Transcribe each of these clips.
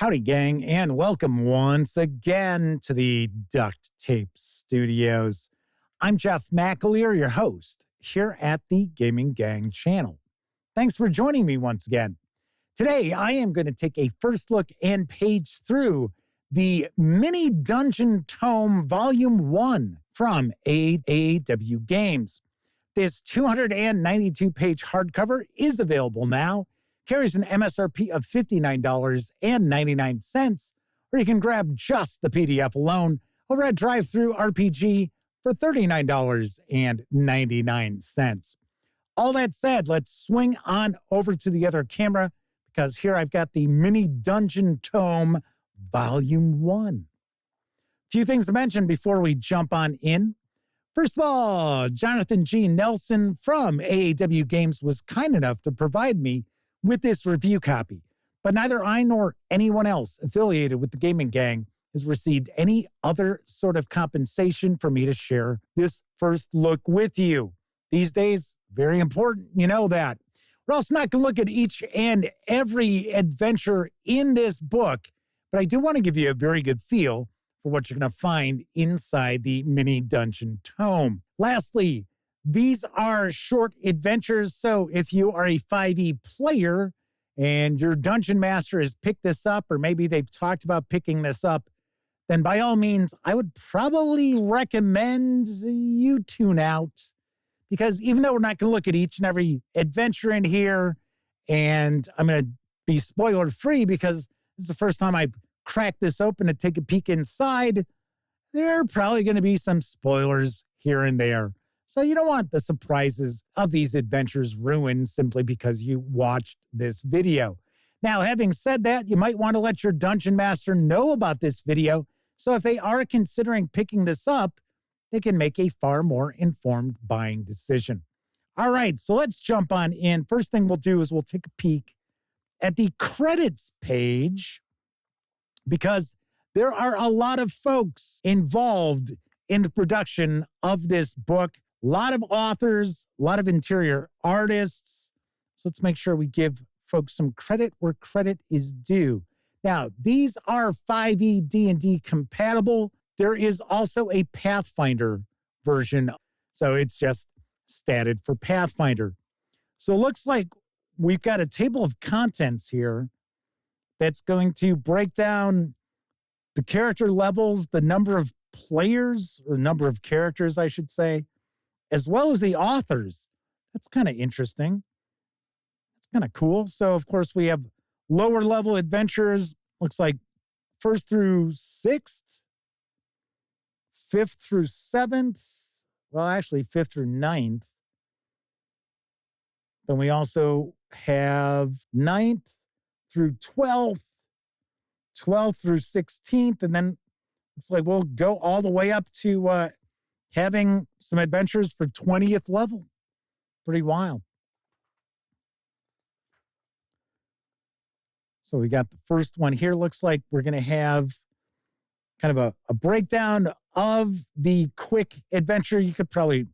Howdy, gang, and welcome once again to the Duct Tape Studios. I'm Jeff McAleer, your host, here at the Gaming Gang channel. Thanks for joining me once again. Today, I am going to take a first look and page through the Mini Dungeon Tome Volume 1 from AAW Games. This 292-page hardcover is available now, carries an MSRP of $59.99, or you can grab just the PDF alone over at DriveThruRPG for $39.99. All that said, let's swing on over to the other camera, because here I've got the Mini Dungeon Tome Volume 1. A few things to mention before we jump on in. First of all, Jonathan G. Nelson from AAW Games was kind enough to provide me with this review copy, but neither I nor anyone else affiliated with the Gaming Gang has received any other sort of compensation for me to share this first look with you. These days, very important, you know that. We're also not going to look at each and every adventure in this book, but I do want to give you a very good feel for what you're going to find inside the Mini Dungeon Tome. Lastly, these are short adventures, so if you are a 5e player and your Dungeon Master has picked this up, or maybe they've talked about picking this up, then by all means, I would probably recommend you tune out, because even though we're not going to look at each and every adventure in here, and I'm going to be spoiler-free because this is the first time I've cracked this open to take a peek inside, there are probably going to be some spoilers here and there. So you don't want the surprises of these adventures ruined simply because you watched this video. Now, having said that, you might want to let your Dungeon Master know about this video, so if they are considering picking this up, they can make a far more informed buying decision. All right, so let's jump on in. First thing we'll do is we'll take a peek at the credits page, because there are a lot of folks involved in the production of this book. A lot of authors, a lot of interior artists. So let's make sure we give folks some credit where credit is due. Now, these are 5e D&D compatible. There is also a Pathfinder version, so it's just statted for Pathfinder. So it looks like we've got a table of contents here that's going to break down the character levels, the number of players, or number of characters, I should say, as well as the authors. That's kind of interesting. That's kind of cool. So, of course, we have lower level adventures. Looks like 1st through 6th, 5th through 7th. Well, actually, 5th through 9th. Then we also have 9th through 12th, 12th through 16th. And then it's like we'll go all the way up to having some adventures for 20th level. Pretty wild. So we got the first one here. Looks like we're going to have kind of a breakdown of the quick adventure. You could probably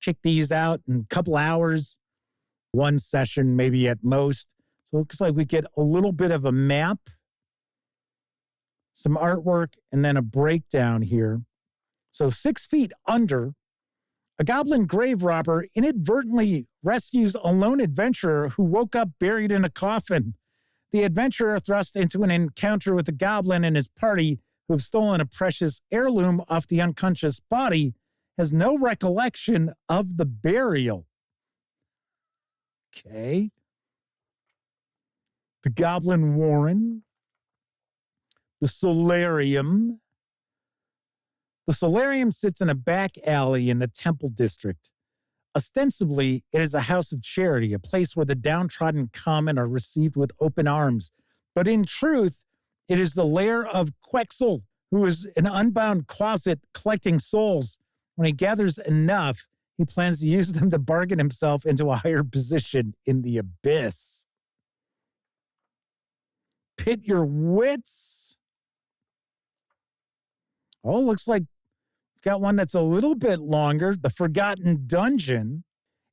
kick these out in a couple hours, one session maybe at most. So it looks like we get a little bit of a map, some artwork, and then a breakdown here. So 6 feet under, a goblin grave robber inadvertently rescues a lone adventurer who woke up buried in a coffin. The adventurer, thrust into an encounter with a goblin and his party who have stolen a precious heirloom off the unconscious body, has no recollection of the burial. Okay. The Goblin Warren. The Solarium. The Solarium sits in a back alley in the Temple District. Ostensibly, it is a house of charity, a place where the downtrodden common are received with open arms. But in truth, it is the lair of Quexel, who is an unbound closet collecting souls. When he gathers enough, he plans to use them to bargain himself into a higher position in the abyss. Pit your wits. Oh, looks like got one that's a little bit longer, The Forgotten Dungeon.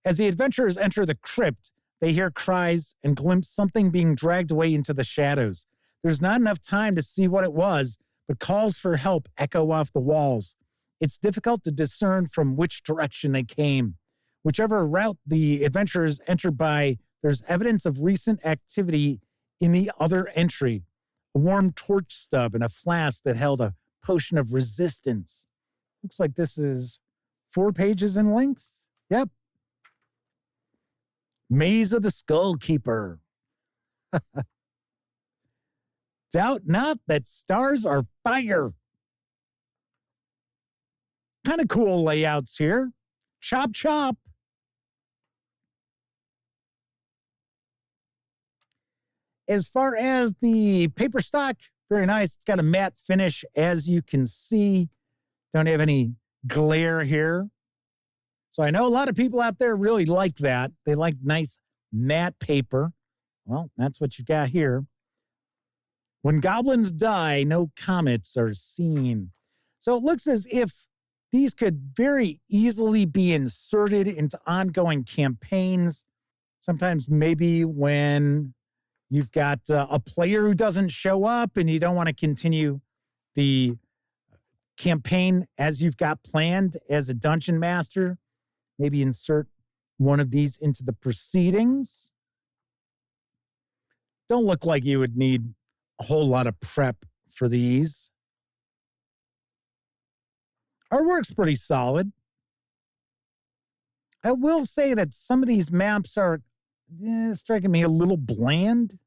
As the adventurers enter the crypt, they hear cries and glimpse something being dragged away into the shadows. There's not enough time to see what it was, but calls for help echo off the walls. It's difficult to discern from which direction they came. Whichever route the adventurers entered by, there's evidence of recent activity in the other entry. A warm torch stub and a flask that held a potion of resistance. Looks like this is 4 pages in length. Yep. Maze of the Skull Keeper. Doubt not that stars are fire. Kind of cool layouts here. Chop, chop. As far as the paper stock, very nice. It's got a matte finish, as you can see. Don't have any glare here. So I know a lot of people out there really like that. They like nice matte paper. Well, that's what you got here. When goblins die, no comets are seen. So it looks as if these could very easily be inserted into ongoing campaigns. Sometimes maybe when you've got a player who doesn't show up and you don't want to continue the campaign as you've got planned as a dungeon master, maybe insert one of these into the proceedings. Don't look like you would need a whole lot of prep for these. Artwork's pretty solid. I will say that some of these maps are striking me a little bland.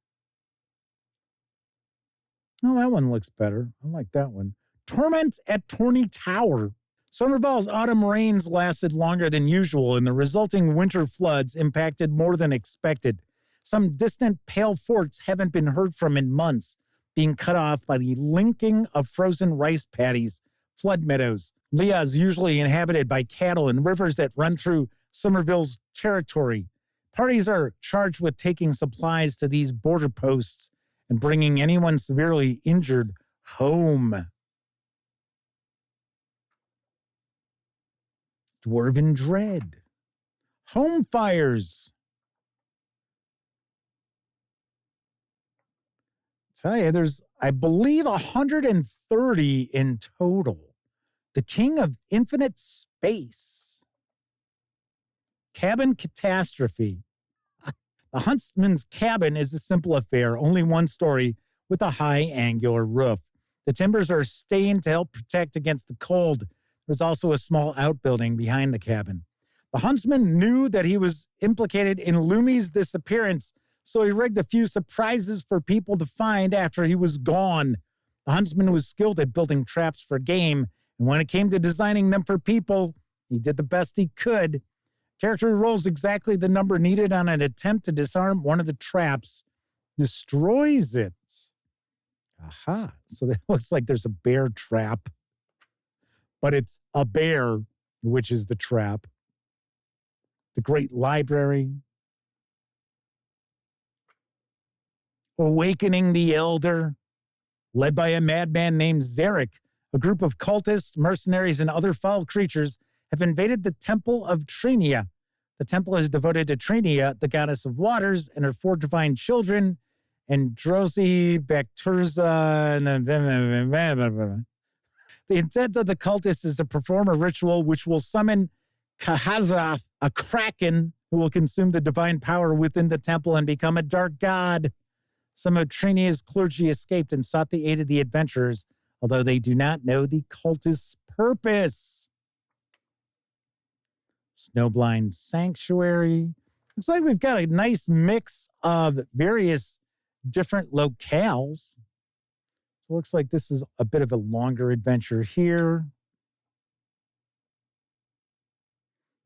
Oh, that one looks better. I like that one. Torment at Torny Tower. Summerfall's autumn rains lasted longer than usual, and the resulting winter floods impacted more than expected. Some distant pale forts haven't been heard from in months, being cut off by the linking of frozen rice paddies, flood meadows. Leah is usually inhabited by cattle and rivers that run through Somerville's territory. Parties are charged with taking supplies to these border posts and bringing anyone severely injured home. Dwarven Dread. Home fires. Tell you, there's, I believe, 130 in total. The King of Infinite Space. Cabin Catastrophe. The Huntsman's cabin is a simple affair, only one story with a high angular roof. The timbers are stained to help protect against the cold. There's also a small outbuilding behind the cabin. The huntsman knew that he was implicated in Lumi's disappearance, so he rigged a few surprises for people to find after he was gone. The huntsman was skilled at building traps for game, and when it came to designing them for people, he did the best he could. Character who rolls exactly the number needed on an attempt to disarm one of the traps destroys it. Aha. So that looks like there's a bear trap, but it's a bear, which is the trap. The Great Library. Awakening the Elder, led by a madman named Zarek. A group of cultists, mercenaries, and other foul creatures have invaded the Temple of Trinia. The temple is devoted to Trinia, the goddess of waters, and her 4 divine children, Androsi, Bacturza, and the intent of the cultists is to perform a ritual which will summon Kahazath, a kraken who will consume the divine power within the temple and become a dark god. Some of Trinia's clergy escaped and sought the aid of the adventurers, although they do not know the cultist's purpose. Snowblind Sanctuary. Looks like we've got a nice mix of various different locales. So it looks like this is a bit of a longer adventure here.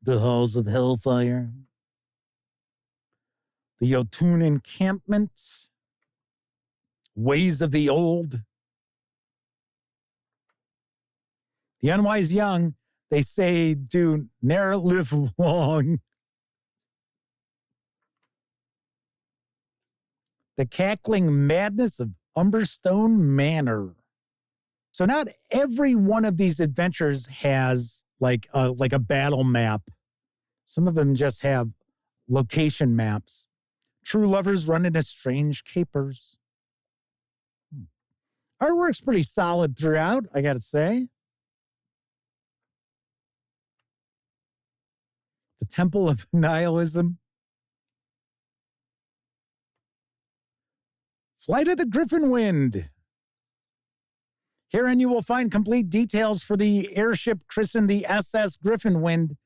The Halls of Hellfire. The Jotun Encampment. Ways of the Old. The Unwise Young, they say, do ne'er live long. The Cackling Madness of Umberstone Manor. So not every one of these adventures has like a battle map. Some of them just have location maps. True lovers run into strange capers. Artwork's pretty solid throughout, I gotta say. The Temple of Nihilism. Flight of the Griffin Wind. Herein you will find complete details for the airship christened the SS Griffin Wind,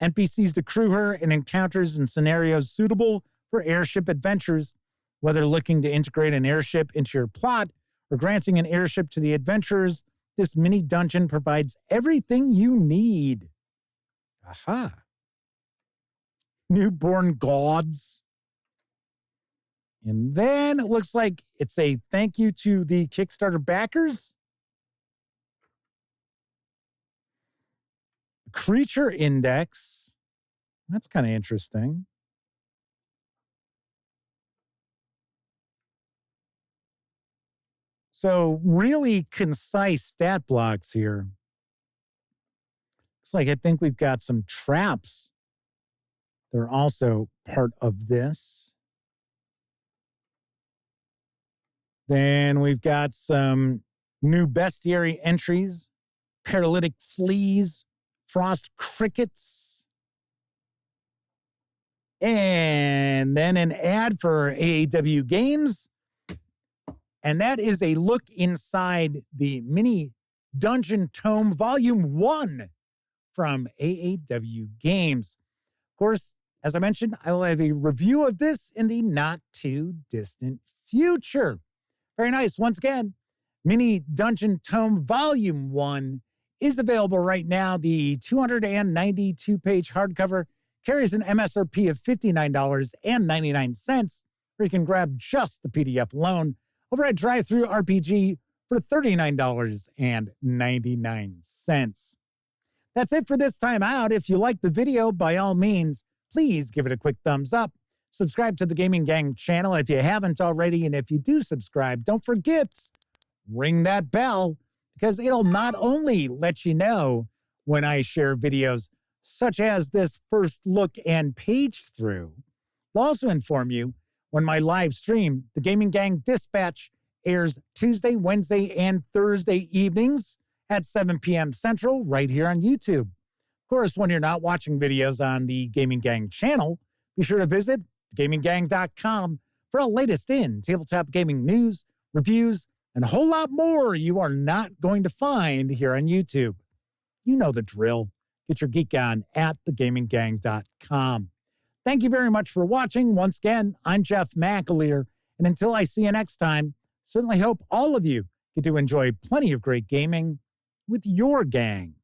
NPCs to crew her, and encounters and scenarios suitable for airship adventures. Whether looking to integrate an airship into your plot or granting an airship to the adventurers, this mini dungeon provides everything you need. Aha. Newborn gods. And then it looks like it's a thank you to the Kickstarter backers. Creature index. That's kind of interesting. So really concise stat blocks here. Looks like I think we've got some traps. They're also part of this. Then we've got some new bestiary entries, paralytic fleas, frost crickets, and then an ad for AAW Games. And that is a look inside the mini Dungeon Tome Volume 1 from AAW Games. Of course, as I mentioned, I will have a review of this in the not-too-distant future. Very nice. Once again, Mini Dungeon Tome Volume 1 is available right now. The 292-page hardcover carries an MSRP of $59.99, where you can grab just the PDF alone over at DriveThruRPG for $39.99. That's it for this time out. If you like the video, by all means, please give it a quick thumbs up. Subscribe to the Gaming Gang channel if you haven't already. And if you do subscribe, don't forget, ring that bell, because it'll not only let you know when I share videos such as this first look and page through, it'll also inform you when my live stream, the Gaming Gang Dispatch, airs Tuesday, Wednesday, and Thursday evenings at 7 p.m. Central right here on YouTube. Of course, when you're not watching videos on the Gaming Gang channel, be sure to visit gaminggang.com for the latest in tabletop gaming news, reviews, and a whole lot more you are not going to find here on YouTube. You know the drill. Get your geek on at thegaminggang.com. Thank you very much for watching. Once again, I'm Jeff McAleer, and until I see you next time, certainly hope all of you get to enjoy plenty of great gaming with your gang.